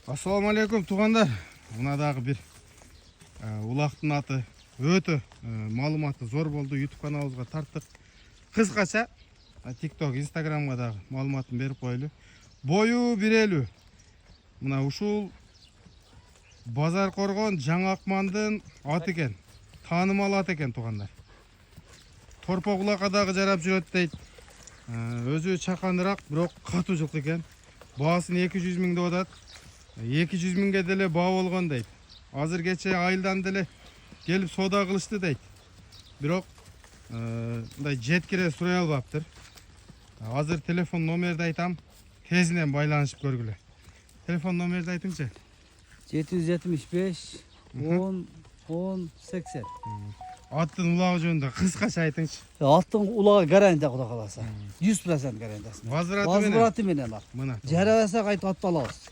Assalamu alaikum туғандар. Мынадағы бір улақтың аты өте малыматы зор болды. YouTube каналымызға тарттық. Қысқаша TikTok, Instagramға дағы малыматын беріп қойлы. Бойы 1.50. Мына ушул Базар Қорған Жаңа Ақмандың аты екен. Танымал аты екен туғандар. Торпа құлақадағы жарап жүреді дейді. Өзі чақандырақ, бірақ қату жылқы екен. Бағасын 200 мың деп атады. 200 мыңға деле баа болгон дейт. Азыр кече айылдан деле келип соода кылышты дейт. Бирок мындай жеткире сурай албаптыр. Азыр телефон номерди айтам. Тезинен байланышып көргүлө. Телефон номерди айтыңчы. 775 10 10 80. Аттын улагы жөнүндө кыскача айтыңчы. Аттың улагы гарантия Кудай каласа. 100% гарантиясы. Возвраты менен. Мына. Жарабаса кайтып атып алабыз.